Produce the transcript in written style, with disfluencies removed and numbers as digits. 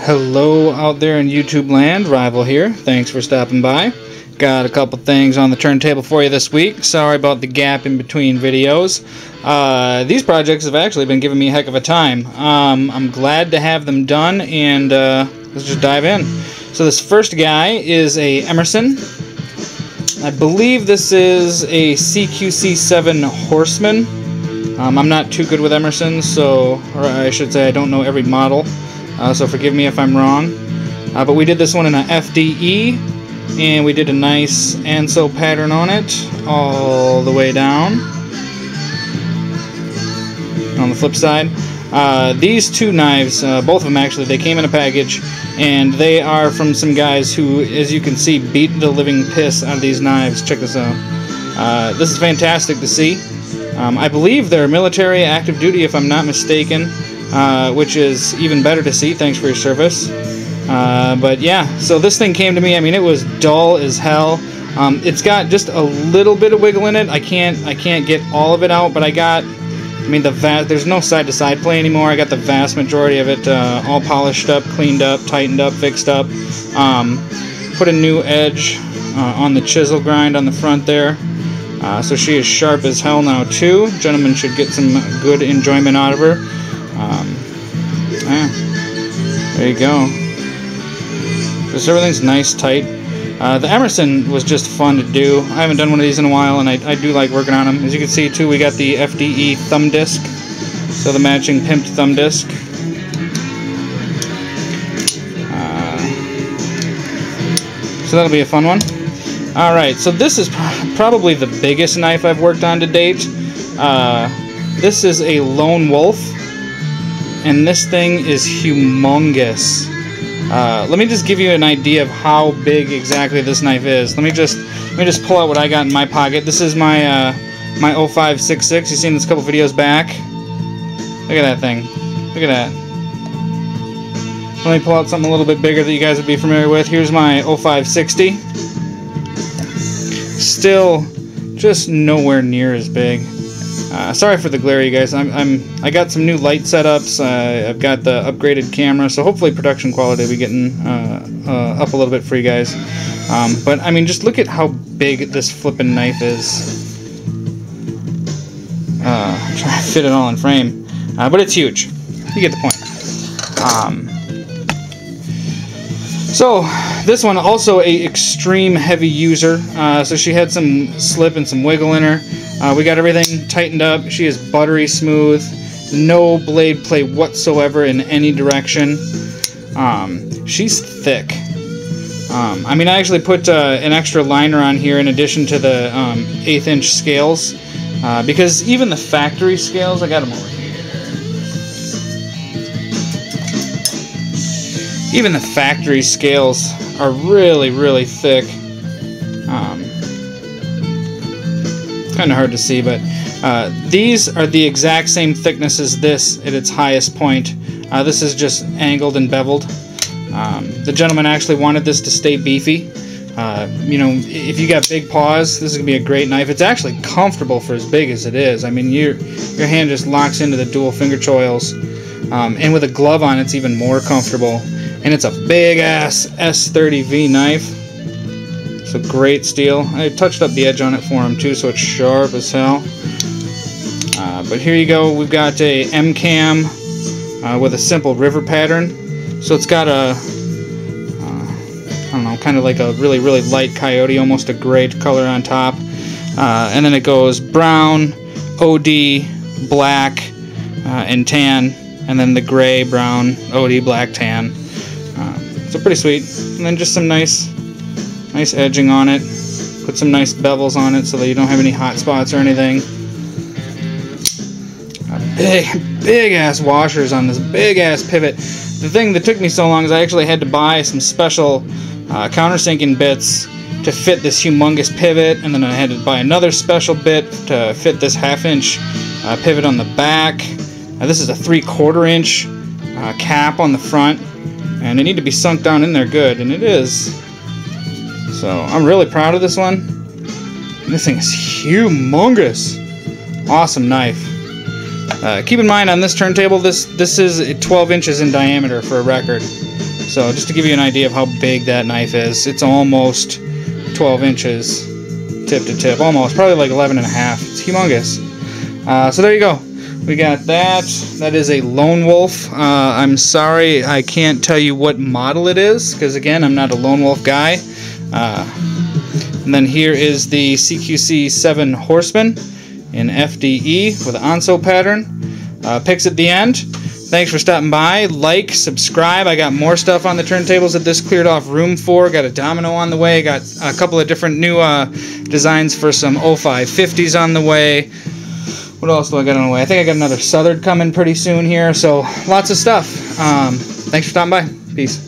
Hello out there in YouTube land, Rival here. Thanks for stopping by. Got a couple things on the turntable for you this week. Sorry about the gap in between videos. These projects have actually been giving me a heck of a time. I'm glad to have them done, and let's just dive in. So this first guy is a Emerson. I believe this is a CQC7 Horseman. I'm not too good with Emerson, or I should say I don't know every model. So forgive me if I'm wrong. But we did this one in a FDE, and we did a nice Anso pattern on it, all the way down. On the flip side, these two knives, both of them actually, they came in a package, and they are from some guys who, as you can see, beat the living piss out of these knives. Check this out. This is fantastic to see. I believe they're military, active duty, if I'm not mistaken. Which is even better to see. Thanks for your service. But yeah, so this thing came to me. I mean, it was dull as hell. It's got just a little bit of wiggle in it. I can't get all of it out, but there's no side-to-side play anymore. I got the vast majority of it all polished up, cleaned up, tightened up, fixed up. Put a new edge on the chisel grind on the front there. So she is sharp as hell now too. Gentlemen should get some good enjoyment out of her. There you go. Just everything's nice, tight. The Emerson was just fun to do. I haven't done one of these in a while, and I do like working on them. As you can see too, we got the FDE thumb disc, so the matching pimped thumb disc. So that'll be a fun one. Alright, so this is probably the biggest knife I've worked on to date. This is a Lone Wolf, and this thing is humongous. Let me just give you an idea of how big exactly this knife is. Let me just pull out what I got in my pocket. This is my my 0566. You've seen this a couple videos back. Look at that thing. Look at that. Let me pull out something a little bit bigger that you guys would be familiar with. Here's my 0560. Still just nowhere near as big. Sorry for the glare, you guys. I got some new light setups. I've got the upgraded camera, so hopefully production quality will be getting up a little bit for you guys. But I mean, just look at how big this flippin' knife is. I'm trying to fit it all in frame, but it's huge. You get the point. So this one also a extreme heavy user. So she had some slip and some wiggle in her. We got everything tightened up. She is buttery smooth, no blade play whatsoever in any direction. She's thick. I actually put an extra liner on here in addition to the 1/8" scales, because even the factory scales, I got them over here. Even the factory scales are really, really thick. Kind of hard to see, but these are the exact same thickness as this at its highest point. This is just angled and beveled. The gentleman actually wanted this to stay beefy. If you got big paws, this is gonna be a great knife. It's actually comfortable for as big as it is. I mean, your hand just locks into the dual finger choils, and with a glove on, it's even more comfortable. And it's a big ass S30V knife. It's a great steel. I touched up the edge on it for him too, so it's sharp as hell. But here you go. We've got a M-cam with a simple river pattern. So it's got a, I don't know, kind of like a really, really light coyote, almost a gray color on top. And then it goes brown, OD, black, and tan. And then the gray, brown, OD, black, tan. So pretty sweet. And then just some nice edging on it. Put some nice bevels on it so that you don't have any hot spots or anything. Big ass washers on this big ass pivot. The thing that took me so long is I actually had to buy some special countersinking bits to fit this humongous pivot, and then I had to buy another special bit to fit this 1/2" pivot on the back. This is a 3/4 inch cap on the front, and they need to be sunk down in there good, and it is. So I'm really proud of this one. This thing is humongous. Awesome knife. Keep in mind on this turntable, this is 12 inches in diameter for a record. So just to give you an idea of how big that knife is, it's almost 12 inches tip to tip, almost, probably like 11 and a half. It's humongous. So there you go. We got that. That is a Lone Wolf. I'm sorry I can't tell you what model it is, because again, I'm not a Lone Wolf guy. And then here is the CQC 7 Horseman in FDE with an Anso pattern. Picks at the end. Thanks for stopping by. Like, subscribe. I got more stuff on the turntables that this cleared off room for. Got a domino on the way. Got a couple of different new designs for some 0550s on the way. What else do I got on the way? I think I got another Southern coming pretty soon here. So lots of stuff. Thanks for stopping by. Peace.